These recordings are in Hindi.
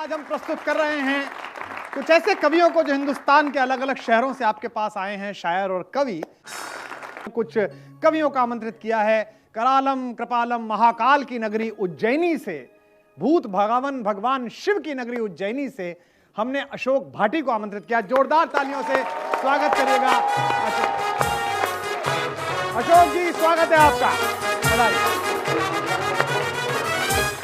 आज हम प्रस्तुत कर रहे हैं कुछ ऐसे कवियों को जो हिंदुस्तान के अलग अलग शहरों से आपके पास आए हैं, शायर और कवि। कुछ कवियों का आमंत्रित किया है करालम कृपालम महाकाल की नगरी उज्जैनी से, भूत भगवान भगवान शिव की नगरी उज्जैनी से हमने अशोक भाटी को आमंत्रित किया। जोरदार तालियों से स्वागत करिएगा। अशोक जी, स्वागत है आपका।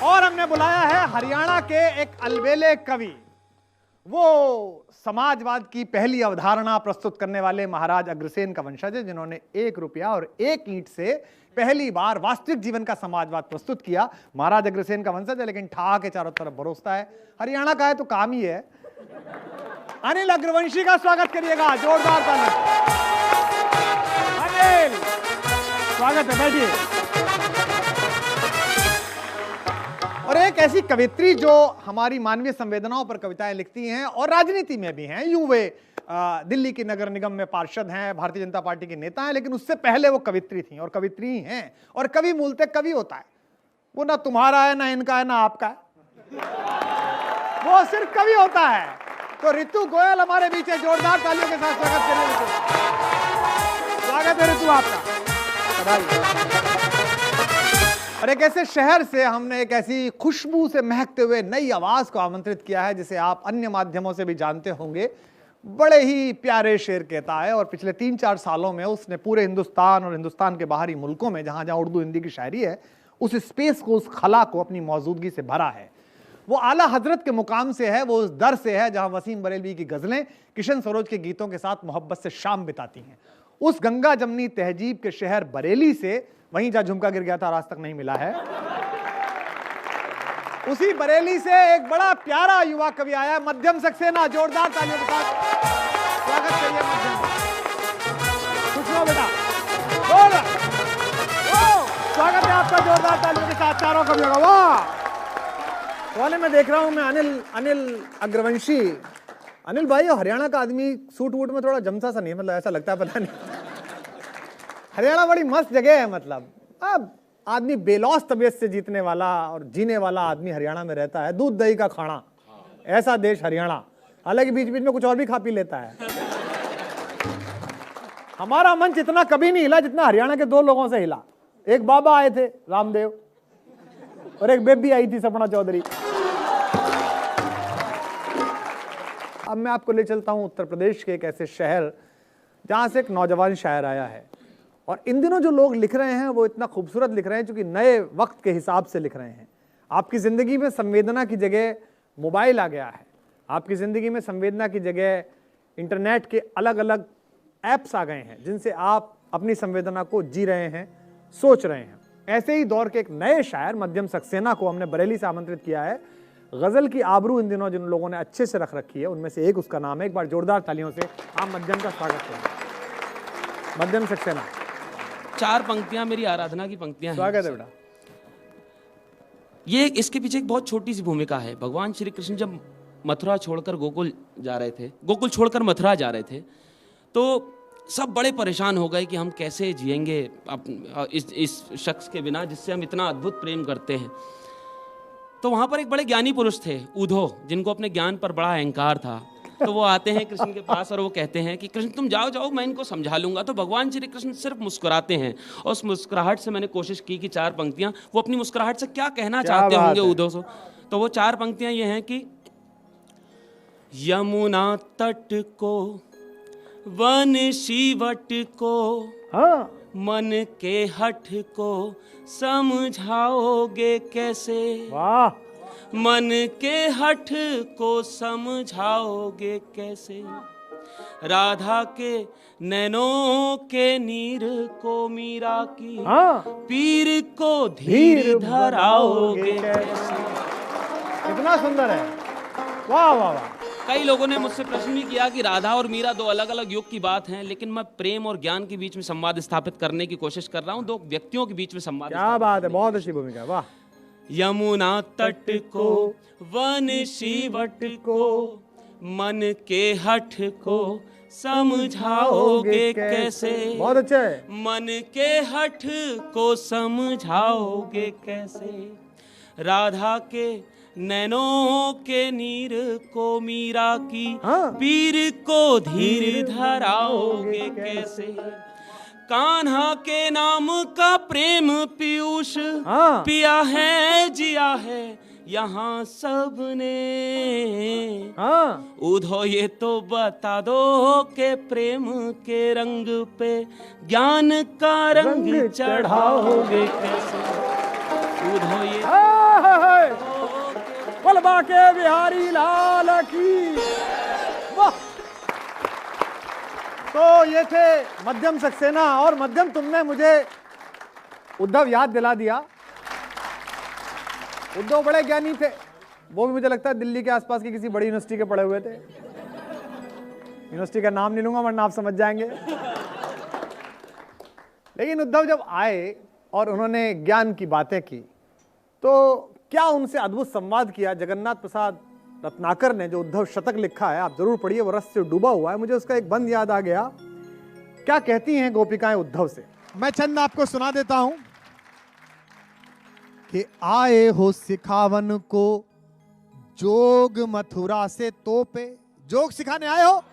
और हमने बुलाया है हरियाणा के एक अलबेले कवि, वो समाजवाद की पहली अवधारणा प्रस्तुत करने वाले महाराज अग्रसेन का वंशज है, जिन्होंने 1 रुपया और 1 ईंट से पहली बार वास्तविक जीवन का समाजवाद प्रस्तुत किया। महाराज अग्रसेन का वंशज है, लेकिन ठा के चारों तरफ बरोसता है। हरियाणा का है तो काम ही है। अनिल अग्रवंशी का स्वागत करिएगा। जोरदार ताली। अनिल, स्वागत है, बैठिए। और एक ऐसी कवित्री जो हमारी मानवीय संवेदनाओं पर कविताएं लिखती हैं और राजनीति में भी हैं। यूं वे दिल्ली की नगर निगम में पार्षद हैं, भारतीय जनता पार्टी के नेता हैं, लेकिन उससे पहले वो कवित्री थी और कवित्री हैं। और कवि मूलतः कवि होता है, वो ना तुम्हारा है, ना इनका है, ना आपका है, वो सिर्फ कवि होता है। तो ऋतु गोयल हमारे बीच है। जोरदार तालियों के साथ स्वागत करिए ऋतु। स्वागत है ऋतु आपका। और एक ऐसे शहर से हमने एक ऐसी खुशबू से महकते हुए नई आवाज को आमंत्रित किया है, जिसे आप अन्य माध्यमों से भी जानते होंगे। बड़े ही प्यारे शेर कहता है, और पिछले 3-4 सालों में उसने पूरे हिंदुस्तान और हिंदुस्तान के बाहरी मुल्कों में जहां जहां उर्दू हिंदी की शायरी है, उस स्पेस को, उस खला को अपनी मौजूदगी से भरा है। वो आला हजरत के मुकाम से है, वो उस दर से है जहां वसीम बरेलवी की गजलें किशन सरोज के गीतों के साथ मोहब्बत से शाम बिताती हैं। उस गंगा जमनी तहजीब के शहर बरेली से, वहीं जहां झुमका गिर गया था और आज तक नहीं मिला है, उसी बरेली से एक बड़ा प्यारा युवा कवि आया, मध्यम सक्सेना। जोरदार तालियों के साथ स्वागत करिए मध्यम। खुश रहो बेटा। स्वागत है आपका जोरदार तालियों के साथ चारों कवियों का। वाह, वाले मैं देख रहा हूं मैं अनिल अग्रवंशी। अनिल भाई, हरियाणा का आदमी सूट वूट में थोड़ा जमसा सा नहीं है, मतलब ऐसा लगता है, पता नहीं। हरियाणा बड़ी मस्त जगह है, मतलब अब आदमी बेलौस तबीयत से जीतने वाला और जीने वाला आदमी हरियाणा में रहता है। दूध दही का खाना, ऐसा देश हरियाणा। हालांकि बीच बीच में कुछ और भी खा पी लेता है। हमारा मंच इतना कभी नहीं हिला जितना हरियाणा के 2 लोगों से हिला। एक बाबा आए थे, रामदेव, और एक बेबी आई थी, सपना चौधरी। अब मैं आपको ले चलता हूं उत्तर प्रदेश के एक ऐसे शहर जहां से एक नौजवान शायर आया है। और इन दिनों जो लोग लिख रहे हैं वो इतना खूबसूरत लिख रहे हैं, क्योंकि नए वक्त के हिसाब से लिख रहे हैं। आपकी ज़िंदगी में संवेदना की जगह मोबाइल आ गया है, आपकी ज़िंदगी में संवेदना की जगह इंटरनेट के अलग अलग ऐप्स आ गए हैं, जिनसे आप अपनी संवेदना को जी रहे हैं, सोच रहे हैं। ऐसे ही दौर के एक नए शायर मध्यम सक्सेना को हमने बरेली से आमंत्रित किया है। गज़ल की आबरू इन दिनों जिन लोगों ने अच्छे से रख रखी है, उनमें से एक उसका नाम है। एक बार जोरदार तालियों से आप मध्यम का स्वागत करें। मध्यम सक्सेना। 4 पंक्तियां मेरी आराधना की पंक्तियां हैं। स्वागत है बेटा। ये इसके पीछे एक बहुत छोटी सी भूमिका है। भगवान श्री कृष्ण जब मथुरा छोड़कर गोकुल जा रहे थे, गोकुल छोड़कर मथुरा जा रहे थे, तो सब बड़े परेशान हो गए कि हम कैसे जिएंगे इस शख्स के बिना जिससे हम इतना अद्भुत प्रेम करते हैं। तो वहाँ पर एक बड़े ज्ञानी पुरुष थे, ऊधो, जिनको अपने ज्ञान पर बड़ा अहंकार था। तो वो आते हैं कृष्ण के पास और वो कहते हैं कि कृष्ण तुम जाओ जाओ, मैं इनको समझा लूंगा। तो भगवान श्री कृष्ण सिर्फ मुस्कुराते हैं, और उस मुस्कुराहट से मैंने कोशिश की कि 4 पंक्तियां वो अपनी मुस्कुराहट से क्या कहना चाहते होंगे ऊधो से। तो वो 4 पंक्तियां ये हैं कि यमुना तट को वन शिवट को मन के हठ को समझाओगे कैसे। वाह। मन के हठ को समझाओगे कैसे। राधा के नैनों के नीर को मीरा की पीर को धीर धराओगे कैसे। कितना सुंदर है। वाह वाह वाह। कई लोगों ने मुझसे प्रश्न भी किया कि राधा और मीरा 2 अलग अलग युग की बात है, लेकिन मैं प्रेम और ज्ञान के बीच में संवाद स्थापित करने की कोशिश कर रहा हूँ, 2 व्यक्तियों के बीच में संवाद। क्या बात है, बहुत अच्छी भूमिका। वाह। यमुना तट को वन शिवट को मन के हठ को समझाओगे कैसे। बहुत अच्छा है। मन के हठ को समझाओगे कैसे। राधा के नैनों के नीर को मीरा की हाँ। पीर को धीर धराओगे कैसे। कान्हा के नाम का प्रेम पीयूष हाँ। पिया है जिया है यहाँ सबने। हाँ। उधो ये तो बता दो के प्रेम के रंग पे ज्ञान का रंग चढ़ाओगे कैसे। उधो ये बलबा के बिहारी लाल की। वाह। तो ये थे मध्यम सक्सेना। और मध्यम, तुमने मुझे उद्धव याद दिला दिया। उद्धव बड़े ज्ञानी थे, वो भी मुझे लगता है दिल्ली के आसपास की किसी बड़ी यूनिवर्सिटी के पढ़े हुए थे। यूनिवर्सिटी का नाम नहीं लूंगा वरना आप समझ जाएंगे। लेकिन उद्धव जब आए और उन्होंने ज्ञान की बातें की, तो क्या उनसे अद्भुत संवाद किया। जगन्नाथ प्रसाद रत्नाकर ने जो उद्धव शतक लिखा है, आप जरूर पढ़िए, वो रस से डूबा हुआ है। मुझे उसका एक बंद याद आ गया। क्या कहती हैं गोपिकाएं उद्धव से, मैं चंद आपको सुना देता हूं कि आए हो सिखावन को जोग मथुरा से तोपे। जोग सिखाने आए हो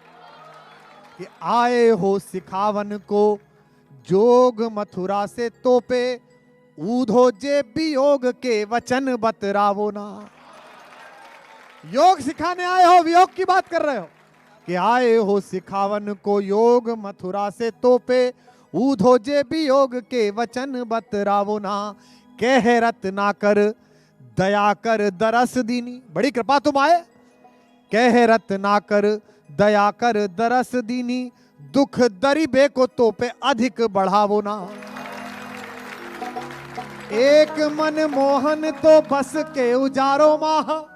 कि आए हो सिखावन को जोग मथुरा से तोपे। ऊधो जे वियोग के वचन बतरावो ना। योग सिखाने आए हो, वियोग की बात कर रहे हो कि आए हो सिखावन को योग मथुरा से तोपे। ऊधो जे वियोग के वचन बतरावो ना। कह रत्ना कर दया कर दरस दीनी। बड़ी कृपा तुम आए। कह रत्ना कर दया कर दरस दीनी। दुख दरिबे को तोपे अधिक बढ़ावो ना। एक मन मोहन तो बस के उजारो माह।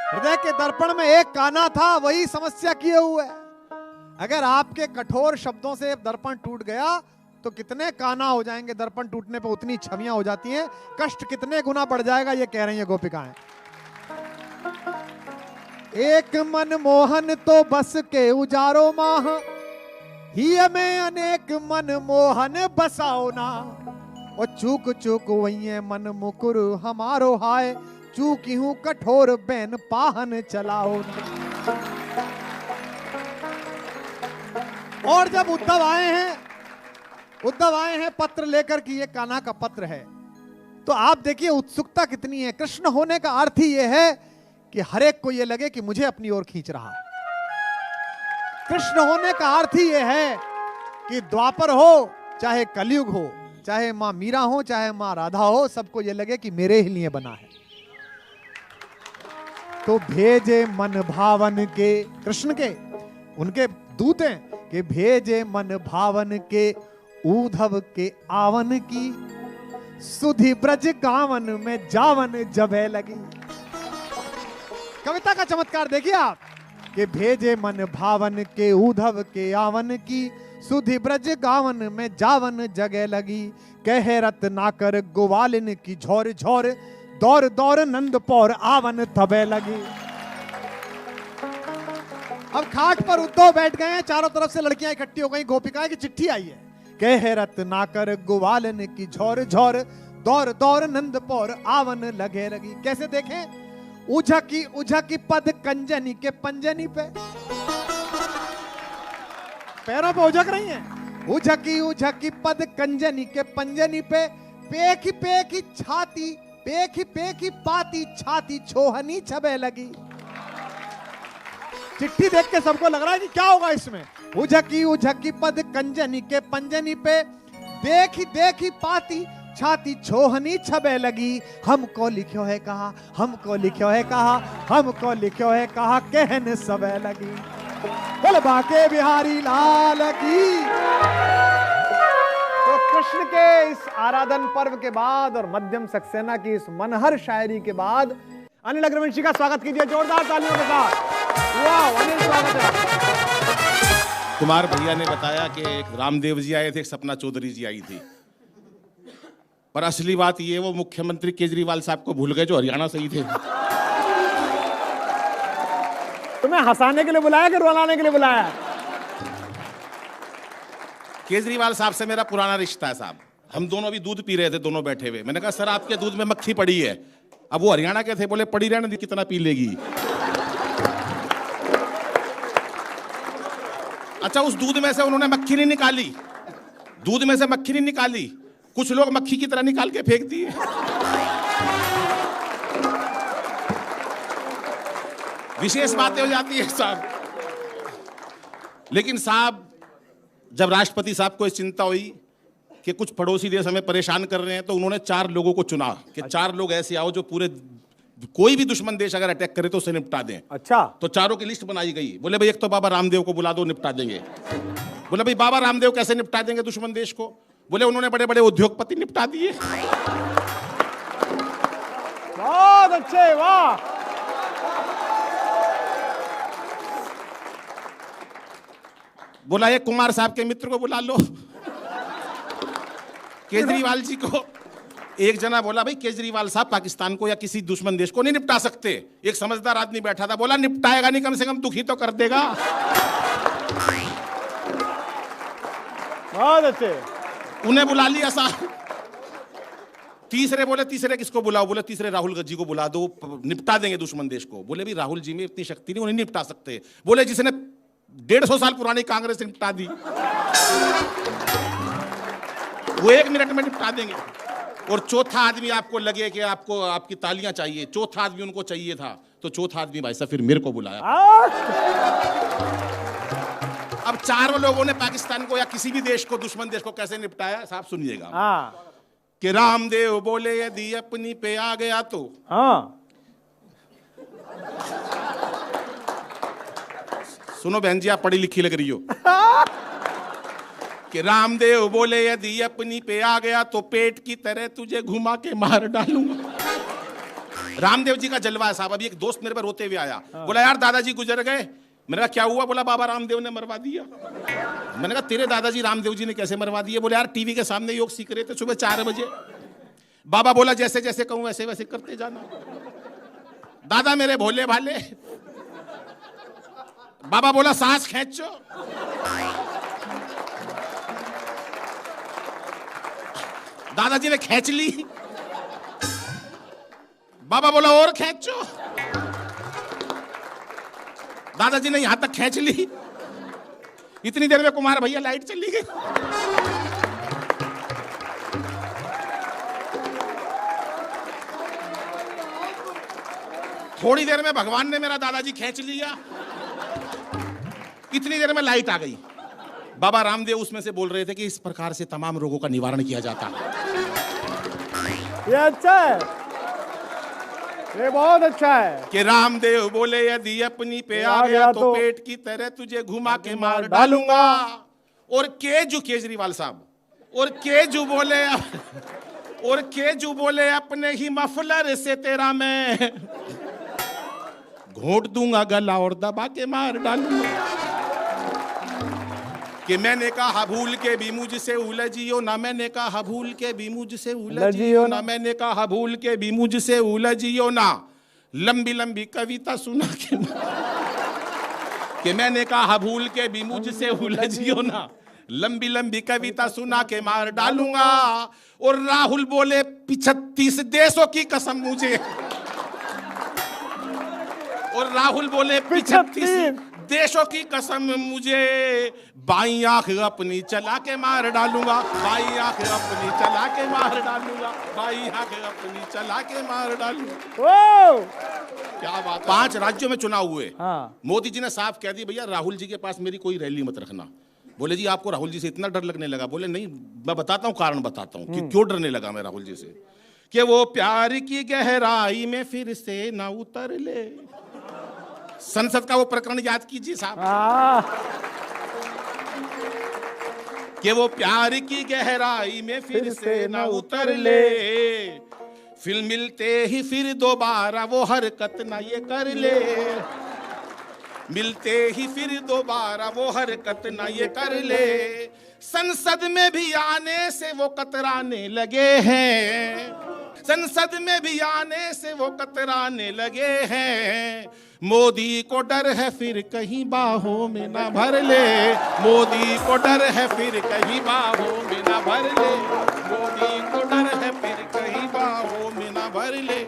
हृदय के दर्पण में एक काना था, वही समस्या किए हुए। अगर आपके कठोर शब्दों से दर्पण टूट गया तो कितने काना हो जाएंगे। दर्पण टूटने पर उतनी छवियां हो जाती हैं, कष्ट कितने गुना बढ़ जाएगा, ये कह रही है गोपिकाएं। एक मन मोहन तो बस के उजारो माह। ही में अनेक मन मोहन बसाओ ना। और चूक चूक वही मन मुकुर हमारो हाय। चूकी हूं कठोर बैन पाहन चलाओ ना। और जब उद्धव आए हैं पत्र लेकर कि ये कान्हा का पत्र है, तो आप देखिए उत्सुकता कितनी है। कृष्ण होने का अर्थ ही यह है कि हर एक को यह लगे कि मुझे अपनी ओर खींच रहा है। कृष्ण होने का अर्थ ही यह है कि द्वापर हो चाहे कलयुग हो, चाहे मां मीरा हो चाहे मां राधा हो, सबको यह लगे कि मेरे ही लिए बना है। तो भेजे मन भावन के, कृष्ण के उनके दूत हैं कि भेजे मन भावन के ऊधव के आवन की। सुधि ब्रज गावन में जावन जबे लगी। कविता का चमत्कार देखिए आप कि भेजे मन भावन के ऊधव के आवन की। सुधि ब्रज गावन में जावन जगह लगी। कह रत्नाकर गोवालिन की झोर झोर। दौर दौर नंद पौर आवन तबे लगी। अब खाट पर उद्धव बैठ गए हैं, चारों तरफ से लड़कियां इकट्ठी हो गई। गोपिकाएं की चिट्ठी आई है। कह रत्नाकर गोवालिन की झोर झोर। दौर दौर नंद पौर आवन लगे लगी। कैसे देखें, उझकी पद कंजनी के पंजनी पे, पैरों पे उझक रही हैं। उझकी पद कंजनी के पंजनी पे। पेखी पेखी छाती, पेखी पेखी पाती छाती छोहनी छबे लगी। चिट्ठी देख के सबको लग रहा है कि क्या होगा इसमें। उझकी पद कंजनी के पंजनी पे। देखी देखी पाती छाती छोहनी छबे लगी। हमको लिखो है कहा, हमको लिखो है कहा, हमको लिखो है कहा, कहन सबे लगी। बोल बाके बिहारी लाल की। तो कृष्ण के इस आराधन पर्व के बाद और मध्यम सक्सेना की इस मनहर शायरी के बाद अनिल अग्रवंशी का स्वागत कीजिए जोरदार तालियों के साथ। वाह अनिल, स्वागत है। कुमार भैया ने बताया कि एक रामदेव जी आए थे, एक सपना चौधरी जी आई थी, पर असली बात ये वो मुख्यमंत्री केजरीवाल साहब को भूल गए जो हरियाणा से ही थे। तुम्हें हंसाने के लिए बुलाया कि रुलाने के लिए बुलाया? केजरीवाल साहब से मेरा पुराना रिश्ता है साहब। हम दोनों भी दूध पी रहे थे, दोनों बैठे हुए। मैंने कहा सर आपके दूध में मक्खी पड़ी है। अब वो हरियाणा के थे, बोले पड़ी रहने दी, कितना पी लेगी। अच्छा, उस दूध में से उन्होंने मक्खी नहीं निकाली, दूध में से मक्खी नहीं निकाली, कुछ लोग मक्खी की तरह निकाल के फेंक दिए। विशेष बातें हो जाती है साहब। लेकिन साहब, जब राष्ट्रपति साहब को इस चिंता हुई कि कुछ पड़ोसी देश हमें परेशान कर रहे हैं, तो उन्होंने 4 लोगों को चुना कि 4 लोग ऐसे आओ जो पूरे कोई भी दुश्मन देश अगर अटैक करे तो उसे निपटा दें। अच्छा, तो 4 की लिस्ट बनाई गई। बोले भाई, एक तो बाबा रामदेव को बुला दो, निपटा देंगे। बोले भाई, बाबा रामदेव कैसे निपटा देंगे दुश्मन देश को? बोले उन्होंने बड़े बड़े उद्योगपति निपटा दिए। बहुत अच्छे, वाह। बोला एक कुमार साहब के मित्र को बुला लो, केजरीवाल जी को। एक जना बोला भाई केजरीवाल साहब पाकिस्तान को या किसी दुश्मन देश को नहीं निपटा सकते। एक समझदार आदमी बैठा था, बोला निपटाएगा नहीं, कम से कम दुखी तो कर देगा। बहुत अच्छे। उन्हें बुला लिया साहब। तीसरे बोले तीसरे किसको बुलाओ? बोले तीसरे राहुल जी को बुला दो, निपटा देंगे दुश्मन देश को। बोले भी राहुल जी में इतनी शक्ति नहीं, उन्हें निपटा सकते। बोले जिसने 150 साल पुरानी कांग्रेस निपटा दी, वो 1 मिनट में निपटा देंगे। और चौथा आदमी आपको लगे कि आपको आपकी तालियां चाहिए, चौथा आदमी उनको चाहिए था, तो चौथा आदमी भाई साहब फिर मेरे को बुलाया। अब 4 लोगों ने पाकिस्तान को या किसी भी देश को, दुश्मन देश को कैसे निपटाया साहब सुनिएगा। कि रामदेव बोले यदि अपनी पे आ गया तो, सुनो बहन जी, आप पढ़ी लिखी लग रही हो। कि रामदेव बोले यदि अपनी पे आ गया तो पेट की तरह तुझे घुमा के मार डालूंगा। रामदेव जी का जलवा है साहब। अभी एक दोस्त मेरे पर रोते हुए आया, बोला यार दादाजी गुजर गए। मैंने कहा क्या हुआ? बोला बाबा रामदेव ने मरवा दिया। मैंने कहा तेरे दादाजी रामदेव जी ने कैसे मरवा दिए? बोले यार टीवी के सामने योग सीख रहे थे सुबह 4 बजे। बाबा बोला जैसे जैसे कहूं वैसे वैसे करते जाना। दादा मेरे भोले भाले। बाबा बोला सांस खींचो। दादाजी ने खींच ली। बाबा बोला और खींचो। दादाजी ने यहां तक खींच ली। इतनी देर में कुमार भैया लाइट चली गई। थोड़ी देर में भगवान ने मेरा दादाजी खींच लिया। इतनी देर में लाइट आ गई। बाबा रामदेव उसमें से बोल रहे थे कि इस प्रकार से तमाम रोगों का निवारण किया जाता है। ये अच्छा है, ये बहुत अच्छा है। कि रामदेव बोले यदि अपनी पे आ गया तो पेट की तरह तुझे घुमा के मार डालूंगा। और केजरीवाल साहब और केजू बोले अपने ही मफलर से तेरा मैं घोंट दूंगा गला और दबा के मार डालूंगा। कि मैंने कहा भूल के भी मुझसे उलझियो ना, मैंने कहा भूल के भी मुझसे उलझियो ना, मैंने कहा भूल के भी मुझसे उलझियो ना, लंबी लंबी कविता सुना के कि मैंने कहा भूल के भी मुझसे उलझियो ना, लंबी लंबी कविता सुना के मार डालूंगा। और राहुल बोले 35 देशों की कसम मुझे। और राहुल बोले 35 देशों की कसम मुझे, बाई आंख अपनी चला के मार डालूंगा, बाई आंख अपनी चला के मार डालूंगा, बाई आंख अपनी चला के मार डालूंगा। क्या बात। 5 राज्यों में चुनाव हुए। मोदी जी ने साफ कह दी भैया राहुल जी के पास मेरी कोई रैली मत रखना। बोले जी आपको राहुल जी से इतना डर लगने लगा? बोले नहीं, मैं बताता हूँ, कारण बताता हूँ कि क्यों डरने लगा मैं राहुल जी से। कि वो प्यार की गहराई में फिर से ना उतर ले। संसद का वो प्रकरण याद कीजिए साहब। कि वो प्यार की गहराई में फिर से ना उतर ले, फिर मिलते ही फिर दोबारा वो हरकत ना ये कर ले, मिलते ही फिर दोबारा वो हरकत ना ये कर ले। संसद में भी आने से वो कतराने लगे हैं, संसद में भी आने से वो कतराने लगे हैं। मोदी को डर है फिर कहीं बाहों में ना भर ले, मोदी को डर है फिर कहीं बाहों में ना भर ले, मोदी को डर है फिर कहीं बाहों में ना भर ले।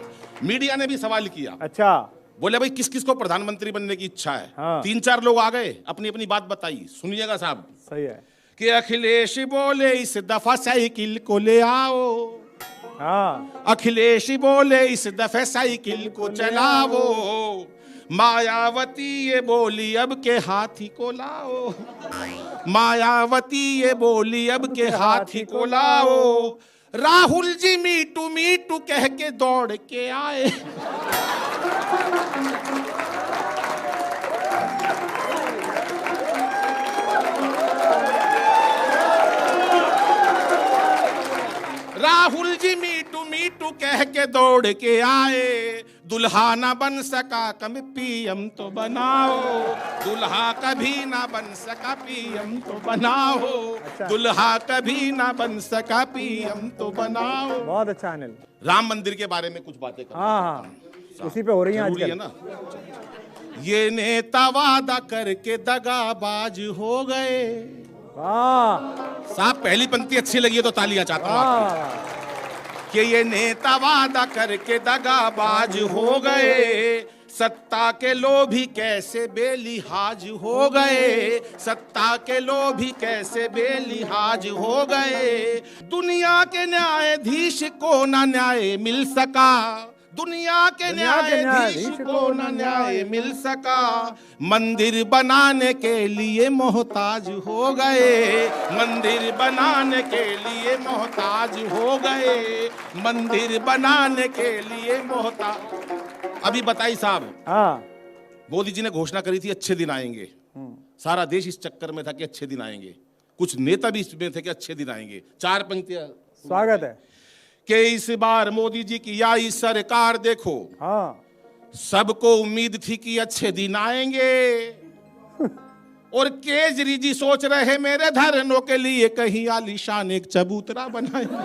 मीडिया ने भी सवाल किया, अच्छा, बोले भाई किस किस को प्रधानमंत्री बनने की इच्छा है। हाँ। 3-4 लोग आ गए, अपनी अपनी बात बताई, सुनिएगा साहब। सही है। कि अखिलेश बोले इस दफा साइकिल को ले आओ, हाँ, अखिलेश बोले इस दफे साइकिल को चलाओ, मायावती ये बोली अब के हाथी को लाओ, मायावती ये बोली अब के हाथी को लाओ, राहुल जी मीटू मीटू कह के दौड़ के आए। राहुल जी मीटू मीटू कह के दौड़ के आए, दुल्हा ना बन सका कम पीएम तो बनाओ, दुल्हा कभी ना बन सका पीएम तो बनाओ, दुल्हा कभी ना बन सका पीएम तो बनाओ। बहुत अच्छा अनिल। राम मंदिर के बारे में कुछ बातें करना। हाँ हाँ, इसी पे हो रही है जरूरी है आजकल। ना। ये नेता वादा करके दगाबाज हो गए। वाह साहब पहली पंक्ति अच्छी लगी है तो तालियां चाहता हूं आपकी। वाह, कि ये नेता वादा करके दगाबाज हो गए, सत्ता के लोभी कैसे बेलिहाज हो गए, सत्ता के लोभी कैसे बेलिहाज हो गए, दुनिया के न्यायाधीश को ना न्याय मिल सका, दुनिया के न्यायाधीश को ना न्याय मिल सका, मंदिर बनाने के लिए मोहताज हो गए, मंदिर बनाने के लिए मोहताज हो गए, मंदिर बनाने के लिए मोहताज। अभी बताइए साहब, हाँ, मोदी जी ने घोषणा करी थी अच्छे दिन आएंगे, सारा देश इस चक्कर में था कि अच्छे दिन आएंगे, कुछ नेता भी इसमें थे कि अच्छे दिन आएंगे। 4 पंक्तियां स्वागत है। कि इस बार मोदी जी की आई सरकार देखो, हाँ, सबको उम्मीद थी कि अच्छे दिन आएंगे, और केजरी जी सोच रहे मेरे धरनों के लिए कहीं आलीशान एक चबूतरा बनाएंगे।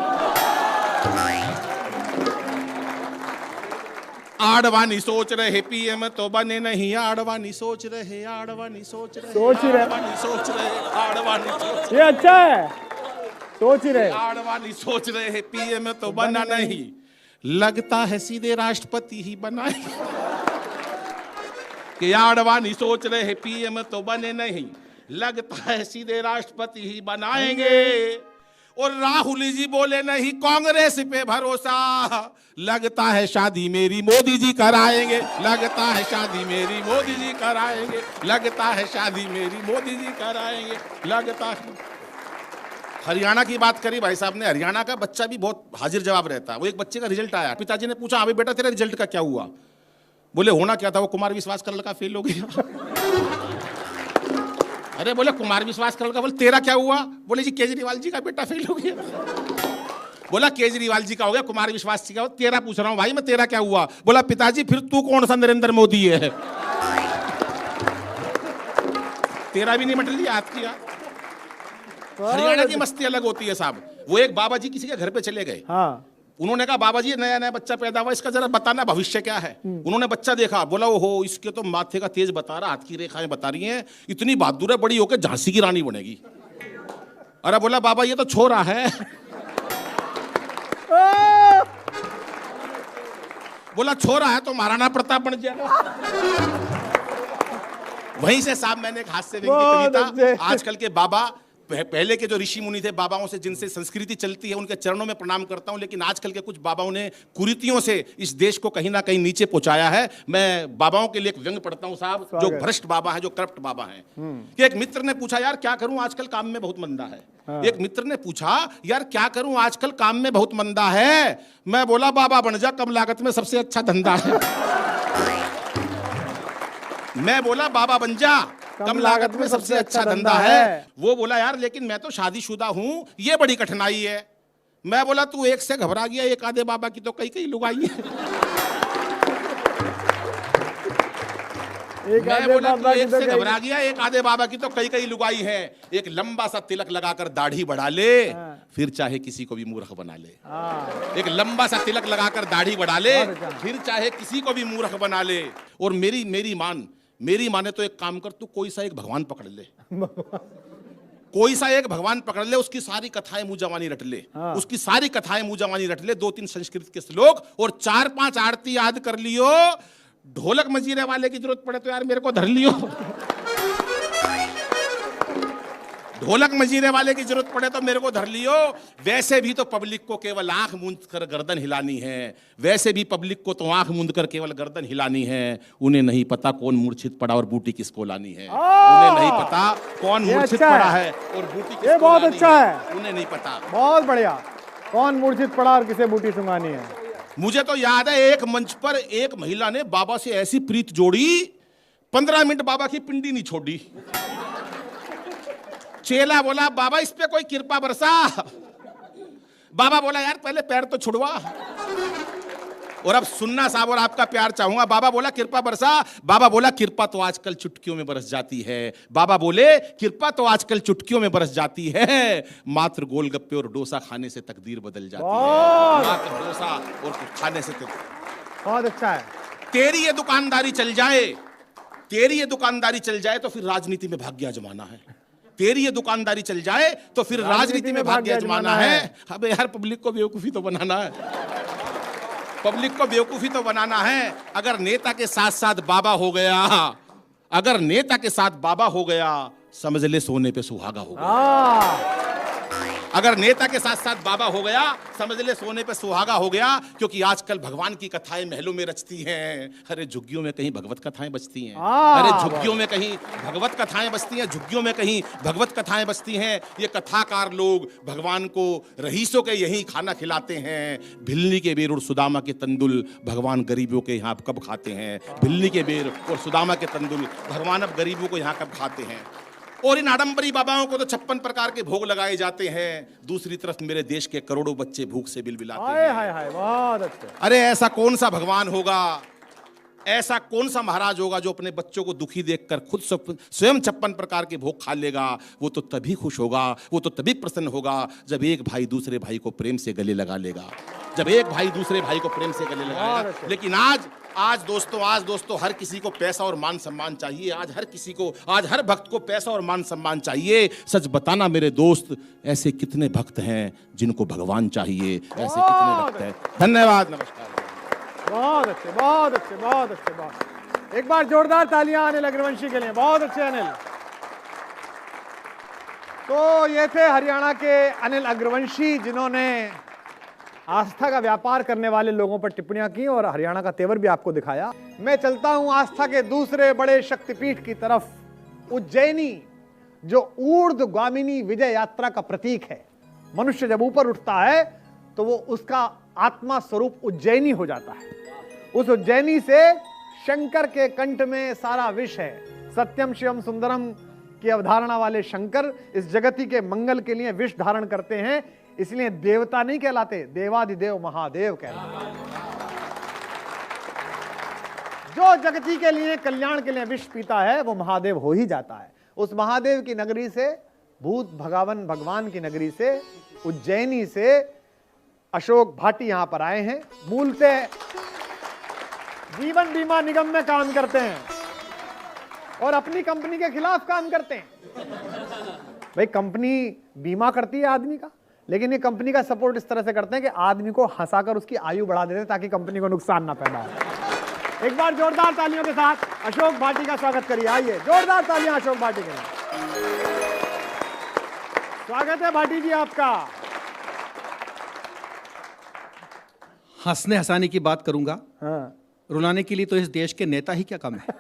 आडवाणी सोच रहे पीएम तो बने नहीं, आडवाणी सोच रहे, आडवाणी सोच रहे, सोच ही रहे। आडवाणी सोच रहे, आडवाणी सोच ये अच्छा है, सोच ही रहे। आडवाणी सोच रहे हैं पीएम तो बना नहीं, लगता है सीधे राष्ट्रपति ही बनाएंगे। कि आडवाणी सोच रहे हैं पीएम तो बने नहीं, लगता है सीधे राष्ट्रपति ही बनाएंगे, और राहुल जी बोले नहीं कांग्रेस पे भरोसा, लगता है शादी मेरी मोदी जी कराएंगे, लगता है शादी मेरी मोदी जी कराएंगे, लगता है शादी मेरी मोदी जी कराएंगे, लगता है। हरियाणा की बात करी भाई साहब ने, हरियाणा का बच्चा भी बहुत हाजिर जवाब रहता है। वो एक बच्चे का रिजल्ट आया, पिताजी ने पूछा अभी बेटा तेरा रिजल्ट का क्या हुआ, बोले होना क्या था, वो कुमार विश्वास का लड़का फेल हो गया। अरे बोले कुमार विश्वास का लड़का, बोले तेरा क्या हुआ, बोले जी केजरीवाल जी का बेटा फेल हो गया। बोला केजरीवाल जी का हो गया, कुमार विश्वास जी का हो, तेरा पूछ रहा हूं भाई मैं, तेरा क्या हुआ, बोला पिताजी फिर तू कौन सा नरेंद्र मोदी है। तेरा भी नहीं मट लिया हाथ किया। हरियाणा की मस्ती अलग होती है साहब। वो एक बाबा जी किसी के घर पे चले गए, हाँ, उन्होंने कहा बाबा जी नया नया बच्चा पैदा हुआ, इसका जरा बताना भविष्य क्या है। उन्होंने बच्चा देखा, बोला ओहो इसके तो माथे का तेज बता रहा, हाथ की रेखाएं बता रही हैं, इतनी बहादुर है, बड़ी होकर झांसी की रानी बनेगी। अरे बोला बाबा ये तो छोरा है। बोला छोरा है तो महाराणा प्रताप बन जाएगा। वहीं से साहब मैंने एक हास्य व्यंग्य कविता, आजकल के बाबा, पहले के जो ऋषि मुनि थे बाबाओं से जिनसे संस्कृति चलती है उनके चरणों में प्रणाम करता हूं, लेकिन आजकल के कुछ बाबाओं ने कुरीतियों से इस देश को कहीं ना कहीं नीचे पहुंचाया है। मैं बाबाओं के लिए एक व्यंग्य पढ़ता हूं साहब, जो भ्रष्ट बाबा है, जो करप्ट बाबा हैं। कि एक मित्र ने पूछा यार क्या करूं आजकल काम में बहुत मंदा है। हाँ। एक मित्र ने पूछा यार क्या करूं आजकल काम में बहुत मंदा है। मैं बोला बाबा बन जा, कम लागत में सबसे अच्छा धंधा है। मैं बोला बाबा बन जा, कम लागत में सबसे अच्छा धंधा है। वो बोला यार लेकिन मैं तो शादीशुदा हूं, ये बड़ी कठिनाई है। मैं बोला तू एक से घबरा गया, एक आधे बाबा की तो कई कई लुगाई है। मैं बोला तू एक से घबरा गया, एक आधे बाबा की तो कई कई लुगाई है। एक लंबा सा तिलक लगाकर दाढ़ी बढ़ा ले, फिर चाहे किसी को भी मूर्ख बना ले। एक लंबा सा तिलक लगाकर दाढ़ी बढ़ा ले, फिर चाहे किसी को भी मूर्ख बना ले। और मेरी माँ ने तो एक काम कर, तू कोई सा एक भगवान पकड़ ले, कोई सा एक भगवान पकड़ ले, उसकी सारी कथाएं मुंह जवानी रट ले, उसकी सारी कथाएं मुंह जवानी रट ले, 2-3 संस्कृत के श्लोक और 4-5 आरती याद कर लियो। ढोलक मजीरे वाले की जरूरत पड़े तो यार मेरे को धर लियो, ढोलक मजीरे वाले की जरूरत पड़े तो मेरे को धर लियो। वैसे भी तो पब्लिक को केवल आंख मूंद कर गर्दन हिलानी है, वैसे भी पब्लिक को तो आंख मूंद कर केवल गर्दन हिलानी है। उन्हें नहीं पता कौन मूर्छित पड़ा और बूटी किसको लानी है, उन्हें नहीं पता कौन मूर्छित पड़ा है और बूटी किसको ये बहुत लानी अच्छा है, उन्हें नहीं पता। बहुत बढ़िया, कौन मूर्छित पड़ा और किसे बूटी सुंगानी है। मुझे तो याद है एक मंच पर एक महिला ने बाबा से ऐसी प्रीत जोड़ी, 15 मिनट बाबा की पिंडी नहीं छोड़ी। चेला बोला बाबा इस पे कोई कृपा बरसा, बाबा बोला यार पहले पैर तो छुड़वा, और अब सुनना साहब और आपका प्यार चाहूंगा। बाबा बोला कृपा बरसा, बाबा बोला कृपा तो आजकल चुटकियों में बरस जाती है, बाबा बोले कृपा तो आजकल चुटकियों में बरस जाती है, मात्र गोलगप्पे और डोसा खाने से तकदीर बदल जाती है, मात्र डोसा और खाने से बहुत अच्छा है। तेरी ये दुकानदारी चल जाए, तेरी ये दुकानदारी चल जाए तो फिर राजनीति में भाग्य आजमाना है, तेरी ये दुकानदारी चल जाए तो फिर राजनीति में भाग्य आजमाना है। अबे यार पब्लिक को बेवकूफी तो बनाना है, पब्लिक को बेवकूफी तो बनाना है। अगर नेता के साथ साथ बाबा हो गया, अगर नेता के साथ बाबा हो गया, समझ ले सोने पे सुहागा हो गया। अगर नेता के साथ साथ बाबा हो गया, समझ ले सोने पे सुहागा हो गया। क्योंकि आजकल भगवान की कथाएं महलों में रचती हैं, अरे झुग्गियों में कहीं भगवत कथाएं बचती हैं, अरे झुग्गियों में कहीं भगवत कथाएं बचती हैं, झुग्गियों में कहीं भगवत कथाएं बचती हैं। ये कथाकार लोग भगवान को रईसों के यही खाना खिलाते हैं। भिल्ली के बेर और सुदामा के तंदुल भगवान गरीबों के यहाँ कब खाते हैं, भिल्ली के बेर और सुदामा के तंदुल भगवान अब गरीबों को यहाँ कब खाते हैं। और इन आडंबरी बाबाओं को तो 56 प्रकार के भोग लगाए जाते हैं, दूसरी तरफ मेरे देश के करोड़ों बच्चे भूख से बिलबिलाते हैं। हाय हाय बहुत अच्छे। अरे ऐसा कौन सा भगवान होगा, ऐसा कौन सा महाराज होगा जो अपने बच्चों को दुखी देखकर खुद स्वयं 56 प्रकार के भोग खा लेगा। वो तो तभी खुश होगा, वो तो तभी प्रसन्न होगा जब एक भाई दूसरे भाई को प्रेम से गले लगा लेगा, जब एक भाई दूसरे भाई को प्रेम से गले लगाएगा। लेकिन आज दोस्तों हर किसी को पैसा और मान सम्मान चाहिए। आज हर भक्त को पैसा और मान सम्मान चाहिए। सच बताना मेरे दोस्त, ऐसे कितने भक्त हैं जिनको भगवान चाहिए, ऐसे कितने भक्त हैं। धन्यवाद, नमस्कार। बहुत अच्छे, बहुत अच्छे, बहुत अच्छे, बहुत। एक बार जोरदार तालियां अनिल अग्रवंशी के लिए। बहुत अच्छे अनिल। तो ये थे हरियाणा के अनिल अग्रवंशी, जिन्होंने आस्था का व्यापार करने वाले लोगों पर टिप्पणियां की और हरियाणा का तेवर भी आपको दिखाया। मैं चलता हूं आस्था के दूसरे बड़े शक्तिपीठ की तरफ, उज्जैनी, जो ऊर्ध्वगामिनी विजय यात्रा का प्रतीक है। मनुष्य जब ऊपर उठता है तो वो उसका आत्मा स्वरूप उज्जैनी हो जाता है। उस उज्जैनी से शंकर के कंठ में सारा विष है। सत्यम शिवम सुंदरम की अवधारणा वाले शंकर इस जगति के मंगल के लिए विष धारण करते हैं, इसलिए देवता नहीं कहलाते, देवाधिदेव महादेव कहलाते। जो जगती के लिए कल्याण के लिए विष पीता है वो महादेव हो ही जाता है। उस महादेव की नगरी से, भूत भगावन भगवान की नगरी से, उज्जैनी से अशोक भाटी यहां पर आए हैं। मूलतः जीवन बीमा निगम में काम करते हैं और अपनी कंपनी के खिलाफ काम करते हैं। भाई कंपनी बीमा करती है आदमी का, लेकिन ये कंपनी का सपोर्ट इस तरह से करते हैं कि आदमी को हंसाकर उसकी आयु बढ़ा देते हैं ताकि कंपनी को नुकसान ना पैदा हो। एक बार जोरदार तालियों के साथ अशोक भाटी का स्वागत करिए। आइए, जोरदार तालियां अशोक भाटी के लिए। स्वागत है भाटी जी आपका। हंसने हंसाने की बात करूंगा, हाँ। रुलाने के लिए तो इस देश के नेता ही क्या कम है।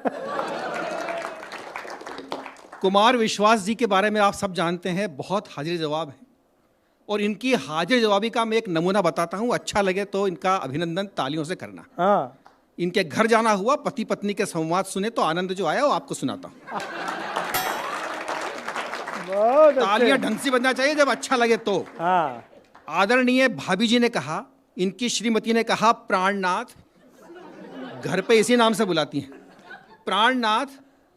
कुमार विश्वास जी के बारे में आप सब जानते हैं, बहुत हाजिर जवाब है, और इनकी हाजिर जवाबी का मैं एक नमूना बताता हूं। अच्छा लगे तो इनका अभिनंदन तालियों से करना। हाँ। इनके घर जाना हुआ, पति पत्नी के संवाद सुने तो आनंद जो आया वो आपको सुनाता हूं। तालियां ढंग से बजना चाहिए जब अच्छा लगे तो। हाँ। आदरणीय भाभी जी ने कहा, इनकी श्रीमती ने कहा, प्राणनाथ, घर पे इसी नाम से बुलाती हैं, प्राणनाथ,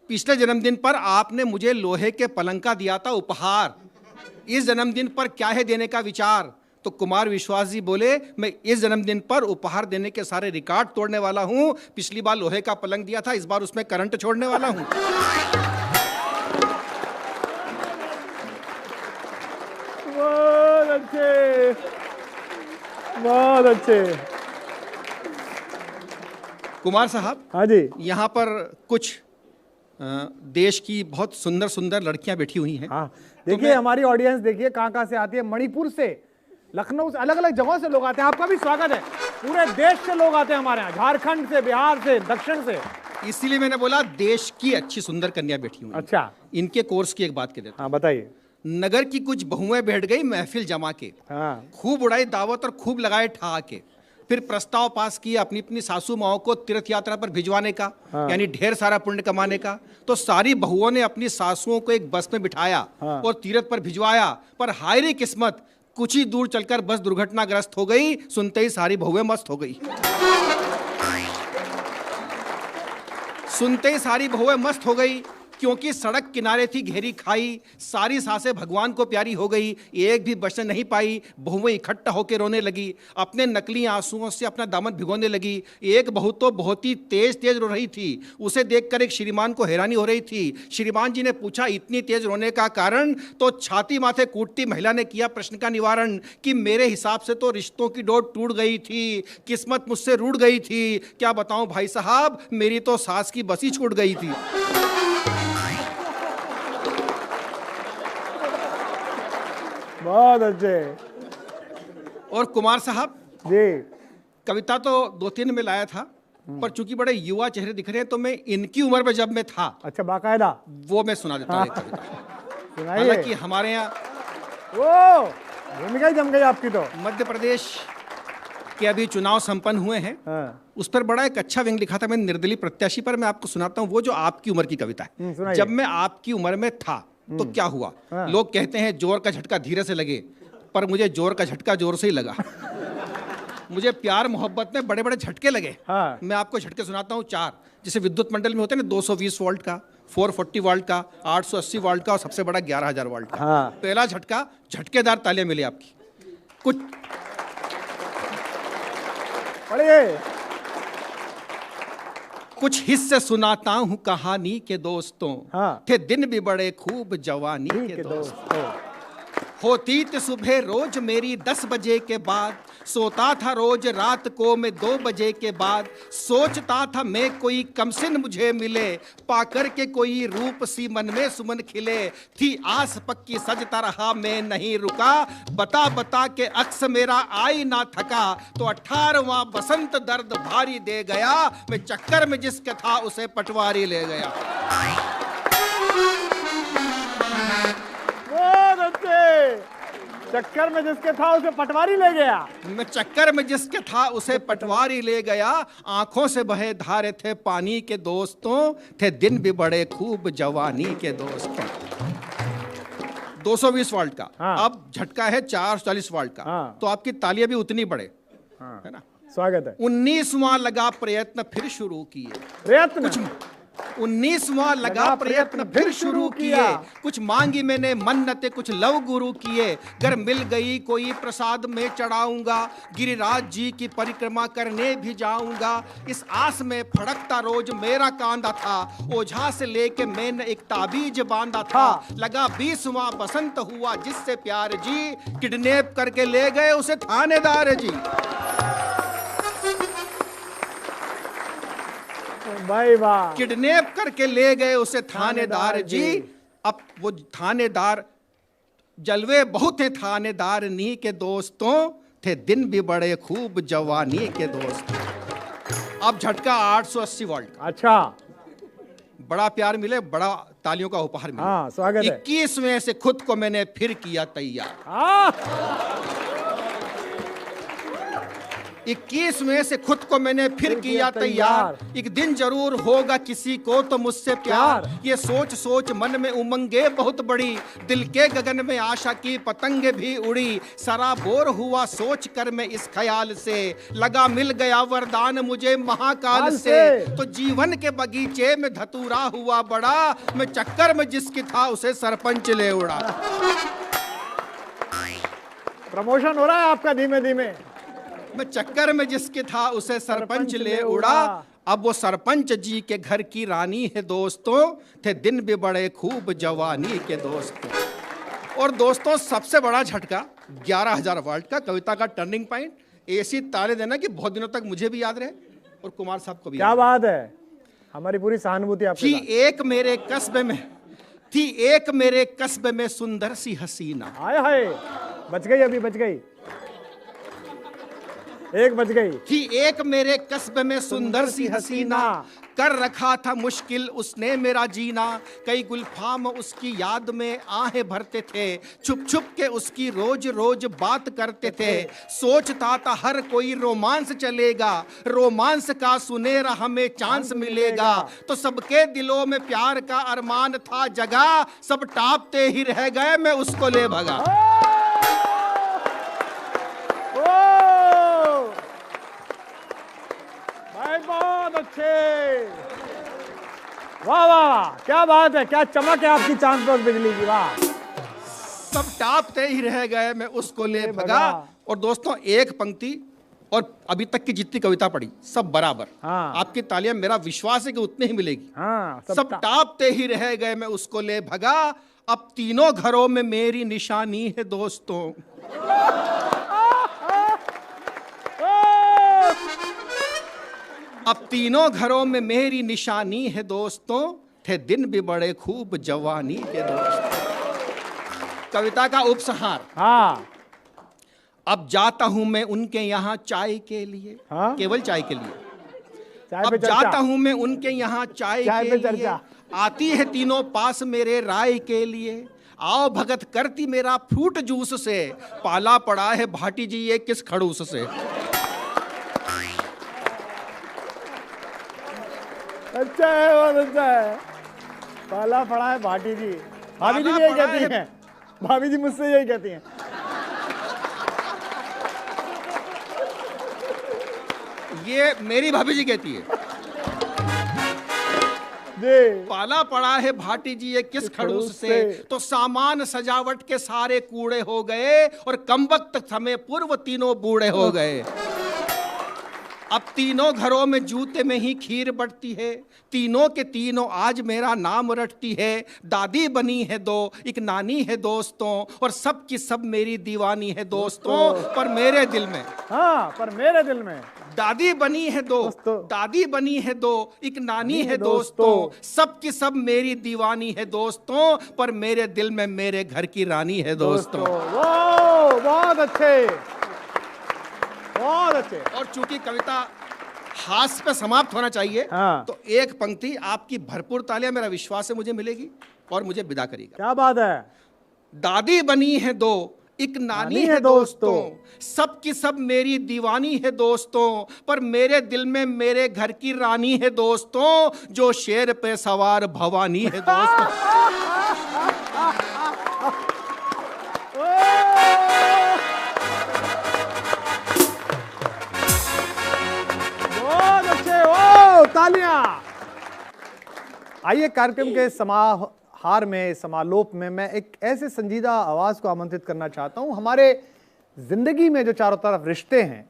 पिछले जन्मदिन पर आपने मुझे लोहे के पलंग का दिया था उपहार, इस जन्मदिन पर क्या है देने का विचार। तो कुमार विश्वास जी बोले, मैं इस जन्मदिन पर उपहार देने के सारे रिकॉर्ड तोड़ने वाला हूं। पिछली बार लोहे का पलंग दिया था, इस बार उसमें करंट छोड़ने वाला हूं। बहुत अच्छे, बहुत अच्छे। कुमार साहब, हाँ जी, यहाँ पर कुछ देश की बहुत सुंदर सुंदर लड़कियां बैठी हुई हैं। हाँ देखिए हमारी ऑडियंस देखिए कहाँ से आती है, मणिपुर से, लखनऊ से, अलग अलग जगहों से लोग आते हैं। आपका भी स्वागत है, पूरे देश से लोग आते हैं हमारे यहाँ, झारखंड से, बिहार से, दक्षिण से। इसीलिए मैंने बोला देश की अच्छी सुंदर कन्या बैठी हुई हैं। अच्छा, इनके कोर्स की एक बात कह देता हाँ बताइए। हूं। नगर की कुछ बहुएं बैठ गई महफिल जमा के, हाँ खूब उड़ाई दावत और खूब लगाए ठहाके, फिर प्रस्ताव पास किया अपनी अपनी सासू माओ को तीर्थ यात्रा पर भिजवाने का, यानी ढेर सारा पुण्य कमाने का। तो सारी बहुओं ने अपनी सासुओं को एक बस में बिठाया और तीर्थ पर भिजवाया, पर हाय रे किस्मत, कुछ ही दूर चलकर बस दुर्घटनाग्रस्त हो गई। सुनते ही सारी बहुएं मस्त हो गई। सुनते ही सारी बहुएं मस्त हो गई, क्योंकि सड़क किनारे थी घेरी खाई, सारी सांसें भगवान को प्यारी हो गई, एक भी बचने नहीं पाई। बहुएं इकट्ठा होकर रोने लगी, अपने नकली आंसुओं से अपना दामन भिगोने लगी। एक बहू तो बहुत ही तेज तेज रो रही थी, उसे देखकर एक श्रीमान को हैरानी हो रही थी। श्रीमान जी ने पूछा इतनी तेज रोने का कारण, तो छाती माथे कूटती महिला ने किया प्रश्न का निवारण कि मेरे हिसाब से तो रिश्तों की डोर टूट गई थी, किस्मत मुझसे रूठ गई थी। क्या बताऊं भाई साहब, मेरी तो सास की बसी छूट गई थी। बहुत अच्छे। और कुमार साहब, जी, कविता तो 2-3 में लाया था, पर चूंकि बड़े युवा चेहरे दिख रहे हैं तो मैं इनकी उम्र में जब मैं था, अच्छा बाकायदा वो मैं सुना देता हूं एक कविता। सुनाइए। हालांकि हमारे यहाँ ओ भूमिका ही जम गई आपकी तो। मध्य प्रदेश के अभी चुनाव संपन्न हुए हैं, हाँ, उस पर बड़ा एक अच्छा व्यंग लिखा था मैंने निर्दलीय प्रत्याशी पर। मैं आपको सुनाता हूँ वो जो आपकी उम्र की कविता है। सुनाइए। जब मैं आपकी उम्र में था तो क्या हुआ। लोग कहते हैं जोर का झटका धीरे से लगे, पर मुझे जोर का झटका जोर से ही लगा। मुझे प्यार मोहब्बत में बड़े बड़े झटके लगे। हाँ। मैं आपको झटके सुनाता हूँ 4, जैसे विद्युत मंडल में होते हैं ना, 220 वोल्ट का, 440 वोल्ट का, 880 वोल्ट का और सबसे बड़ा 11,000 वोल्ट का। हाँ। पहला झटका, झटकेदार तालियां मिली आपकी। कुछ पढ़िए। कुछ हिस्से सुनाता हूँ कहानी के दोस्तों, हाँ। थे दिन भी बड़े खूब जवानी ठीक के है दोस्तों। दोस्तों। होती थी सुबह रोज मेरी 10 बजे के बाद, सोता था रोज रात को मैं 2 बजे के बाद। सोचता था मैं कोई कमसिन मुझे मिले, पाकर के कोई रूप सी मन में सुमन खिले। थी आस पक्की सजता रहा मैं नहीं रुका, बता बता के अक्स मेरा आई ना थका। तो 18वां बसंत दर्द भारी दे गया, मैं चक्कर में जिसके था उसे पटवारी ले गया। बहुत अच्छे। चक्कर में जिसके था उसे पटवारी ले गया। मैं चक्कर में जिसके था उसे पटवारी ले गया। आंखों से बहे धारे थे पानी के दोस्तों, थे दिन भी बड़े खूब जवानी के दोस्तों। 220 वोल्ट का। हाँ। अब झटका है 440 वोल्ट का। हाँ। तो आपकी तालियां भी उतनी बड़े, हाँ। है ना। स्वागत है। 19वां लगा प्रयत्न फिर शुरू किए, प्रयत्न 19वां लगा प्रयत्न फिर शुरू किए। कुछ मांगी मैंने मन्नतें कुछ लव गुरु किए, अगर मिल गई कोई प्रसाद में चढ़ाऊंगा, गिरिराज जी की परिक्रमा करने भी जाऊंगा। इस आस में फड़कता रोज मेरा कांदा था, ओझा से लेके मैंने एक ताबीज बांधा था। लगा 20वां बसंत हुआ जिससे प्यार जी, किडनैप करके ले गए उसे थानेदार जी। भाई वाह। किडनैप करके ले गए उसे थानेदार जी। अब वो थानेदार, जलवे बहुत थे थानेदार नी के दोस्तों, थे दिन भी बड़े खूब जवानी के दोस्तों। अब झटका 880 वोल्ट का। अच्छा, बड़ा प्यार मिले, बड़ा तालियों का उपहार मिले। हाँ, स्वागत है। 21वें से खुद को मैंने फिर किया तैयार। 21वें से खुद को मैंने फिर किया तैयार। एक दिन जरूर होगा किसी को तो मुझसे प्यार। ये सोच सोच मन में उमंगे बहुत बड़ी, दिल के गगन में आशा की पतंगे भी उड़ी। सराबोर हुआ सोच कर मैं इस ख्याल से, लगा मिल गया वरदान मुझे महाकाल से। तो जीवन के बगीचे में धतूरा हुआ बड़ा, मैं चक्कर में जिसकी था उसे सरपंच ले उड़ा। प्रमोशन हो रहा है आपका धीमे धीमे। मैं चक्कर में जिसके था उसे सरपंच ले उड़ा। अब वो सरपंच जी के घर की रानी है दोस्तों, थे दिन भी बड़े खूब जवानी के दोस्तों। और दोस्तों सबसे बड़ा झटका 11,000 वाट का, कविता का टर्निंग पॉइंट। ऐसी ताले देना कि बहुत दिनों तक मुझे भी याद रहे और कुमार साहब को भी। क्या बात है, हमारी पूरी सहानुभूति आपके थी साथ। एक मेरे कस्बे में सुंदर सी हसीना। हाय हाय, बच गई, अभी बच गई, एक बच गई। थी एक मेरे कस्बे में सुंदर सी हसीना, कर रखा था मुश्किल उसने मेरा जीना। कई गुलफाम उसकी याद में आहें भरते थे, छुप छुप के उसकी रोज रोज बात करते थे। सोचता था हर कोई रोमांस चलेगा, रोमांस का सुनेरा हमें चांस मिलेगा। तो सबके दिलों में प्यार का अरमान था जगा, सब टापते ही रह गए मैं उसको ले भगा। बहुत अच्छे, वाह वाह, क्या बात है, क्या चमक है आपकी चांद पर बिजली की, वाह। सब टापते ही रह गए मैं उसको ले भगा। और दोस्तों एक पंक्ति और अभी तक की जितनी कविता पढ़ी सब बराबर। हाँ। आपकी तालियां, मेरा विश्वास है कि उतनी ही मिलेगी। हाँ, सब टापते ही रह गए मैं उसको ले भगा, अब तीनों घरों में मेरी निशानी है दोस्तों। अब तीनों घरों में मेरी निशानी है दोस्तों, थे दिन भी बड़े खूब जवानी के दोस्तों। कविता का उपसंहार। हाँ, अब जाता हूं मैं उनके यहाँ चाय के लिए। हाँ? केवल चाय के लिए। चाय अब पे चर्चा। जाता हूं मैं उनके यहाँ चाय चाय के पे लिए, चर्चा। आती है तीनों पास मेरे राय के लिए। आओ भगत करती मेरा फ्रूट जूस से, पाला पड़ा है भाटी जी ये किस खड़ूस से। अच्छा है, बहुत अच्छा है। पाला पड़ा है भाटी जी, भाभी जी भी यही कहती हैं, भाभी जी मुझसे यही कहती हैं। ये मेरी भाभी जी कहती है। जी, पाला पड़ा है भाटी जी ये किस खड़ूस से, तो सामान सजावट के सारे कूड़े हो गए और कमबख्त समय पूर्व तीनों बूढ़े हो गए। अब तीनों घरों में जूते में ही खीर बटती है, तीनों के तीनों आज मेरा नाम रटती है। दादी बनी है दो, एक नानी है दोस्तों, और सब की सब मेरी दीवानी है दोस्तों। पर मेरे दिल में, हाँ, पर मेरे दिल में दादी बनी है दो, दादी बनी है दो, एक नानी है दोस्तों, सब की सब मेरी दीवानी है दोस्तों। पर मेरे दिल में मेरे घर की रानी है दोस्तों। वाह, बहुत अच्छे, बहुत अच्छे। और चूंकि कविता हास्य पे समाप्त होना चाहिए, हाँ। तो एक पंक्ति आपकी भरपूर तालियां मेरा विश्वास है मुझे मिलेगी और मुझे विदा करेगा। क्या बात है। दादी बनी है दो, एक नानी है दोस्तों, सब की सब मेरी दीवानी है दोस्तों। पर मेरे दिल में मेरे घर की रानी है दोस्तों, जो शेर पे सवार भवानी है दोस्तों। बहुत अच्छे, ओ तालियां। आइए कार्यक्रम के समाहार में, समालोप में मैं एक ऐसे संजीदा आवाज को आमंत्रित करना चाहता हूं। हमारे जिंदगी में जो चारों तरफ रिश्ते हैं,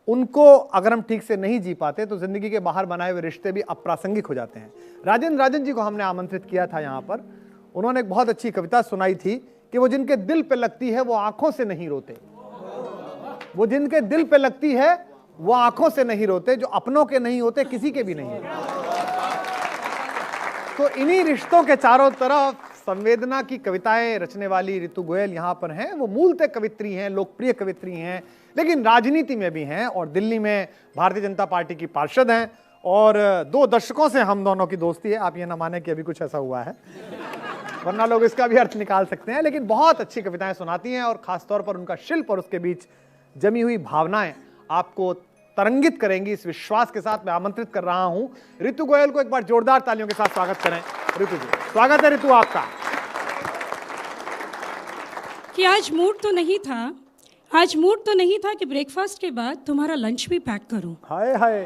उनको अगर हम ठीक से नहीं जी पाते तो जिंदगी के बाहर बनाए हुए रिश्ते भी अप्रासंगिक हो जाते हैं। राजन जी को हमने आमंत्रित किया था यहाँ पर। उन्होंने एक बहुत अच्छी कविता सुनाई थी कि वो जिनके दिल पे लगती है वो आंखों से नहीं रोते, वो जिनके दिल पे लगती है वो आंखों से नहीं रोते, जो अपनों के नहीं होते किसी के भी नहीं होते। तो इन्हीं रिश्तों के चारों तरफ संवेदना की कविताएं रचने वाली ऋतु गोयल यहाँ पर हैं। वो मूलतः कवित्री हैं, लोकप्रिय कवित्री हैं, लेकिन राजनीति में भी हैं और दिल्ली में भारतीय जनता पार्टी की पार्षद हैं और 2 दशकों से हम दोनों की दोस्ती है। आप ये ना माने कि अभी कुछ ऐसा हुआ है, वरना लोग इसका भी अर्थ निकाल सकते हैं। लेकिन बहुत अच्छी कविताएं सुनाती हैं और खासतौर पर उनका शिल्प और उसके बीच जमी हुई भावनाएं आपको तरंगित करेंगी। इस विश्वास के साथ मैं आमंत्रित कर रहा हूं ऋतु गोयल को। एक बार जोरदार तालियों के साथ स्वागत करें ऋतु जी। स्वागत है ऋतु आपका। कि आज मूड तो नहीं था, आज मूड तो नहीं था कि ब्रेकफास्ट के बाद तुम्हारा लंच भी पैक करूं। हाय हाय,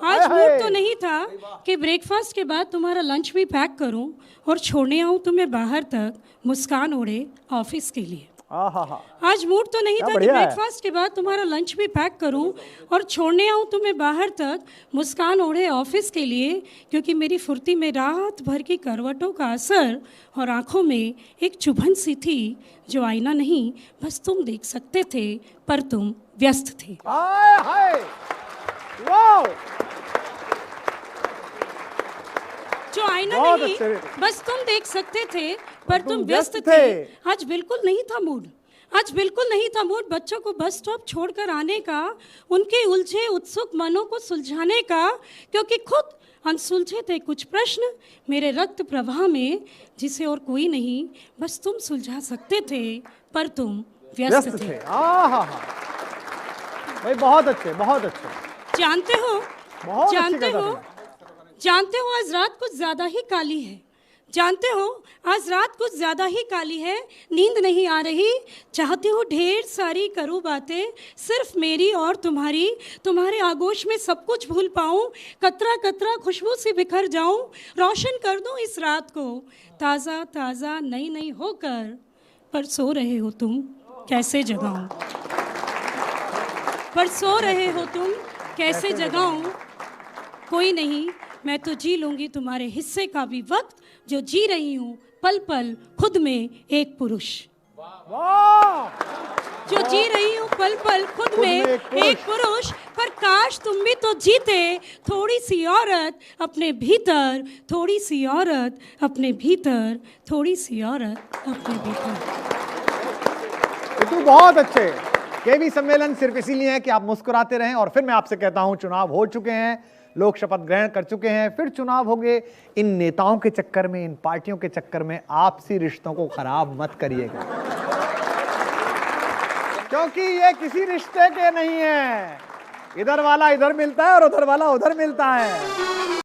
आज मूड तो नहीं था कि ब्रेकफास्ट के बाद तुम्हारा लंच भी पैक करूं और छोड़ने आऊं तुम्हें बाहर तक मुस्कान ओढ़े ऑफिस के लिए। आहा, आज मूड तो नहीं क्या था कि बढ़िया है। ब्रेकफास्ट के बाद तुम्हारा लंच भी पैक करूं और छोड़ने आऊं तुम्हें बाहर तक मुस्कान ओढ़े ऑफिस के लिए, क्योंकि मेरी फुर्ती में रात भर की करवटों का असर और आंखों में एक चुभन सी थी जो आईना नहीं बस तुम देख सकते थे, पर तुम व्यस्त थे। हाय हाय, वाओ, जो आईना बहुत नहीं अच्छे। बस तुम देख सकते थे, पर तुम व्यस्त व्यस्त थे। थे। आज बिल्कुल नहीं था मूड, आज बिल्कुल नहीं था मूड बच्चों को बस स्टॉप छोड़कर आने का, उनके उलझे उत्सुक मनों को सुलझाने का, क्योंकि खुद अनसुलझे थे कुछ प्रश्न मेरे रक्त प्रवाह में, जिसे और कोई नहीं बस तुम सुलझा सकते थे, पर तुम व्यस्त व्यस्त थे। थे। आहा, भाई बहुत अच्छे, बहुत अच्छे, जानते हो, बहुत अच्छी जानते कविता हो, थी। जानते हो आज रात कुछ ज्यादा ही काली है, जानते हो आज रात कुछ ज्यादा ही काली है, नींद नहीं आ रही, चाहती हूँ ढेर सारी करूँ बातें, सिर्फ मेरी और तुम्हारी, तुम्हारे आगोश में सब कुछ भूल पाऊँ, कतरा कतरा खुशबू से बिखर जाऊँ, रोशन कर दूँ इस रात को ताज़ा ताज़ा नई नई होकर, पर सो रहे हो तुम कैसे जगाऊँ, पर सो रहे हो तुम कैसे जगाऊँ, कोई नहीं मैं तो जी लूंगी तुम्हारे हिस्से का भी वक्त, जो जी रही हूँ पल पल खुद में एक पुरुष, वाह, जो जी रही हूँ पल पल खुद में एक पुरुष, पर काश तुम भी तो जीते, थोड़ी सी औरत अपने भीतर, थोड़ी सी औरत अपने भीतर, थोड़ी सी औरत अपने भीतर। तो बहुत अच्छे। केवी सम्मेलन सिर्फ इसीलिए है कि आप मुस्कुराते रहें। और फिर मैं आपसे कहता हूं, चुनाव हो चुके हैं, लोग शपथ ग्रहण कर चुके हैं, फिर चुनाव होंगे। इन नेताओं के चक्कर में, इन पार्टियों के चक्कर में आपसी रिश्तों को खराब मत करिएगा, क्योंकि ये किसी रिश्ते के नहीं है। इधर वाला इधर मिलता है और उधर वाला उधर मिलता है।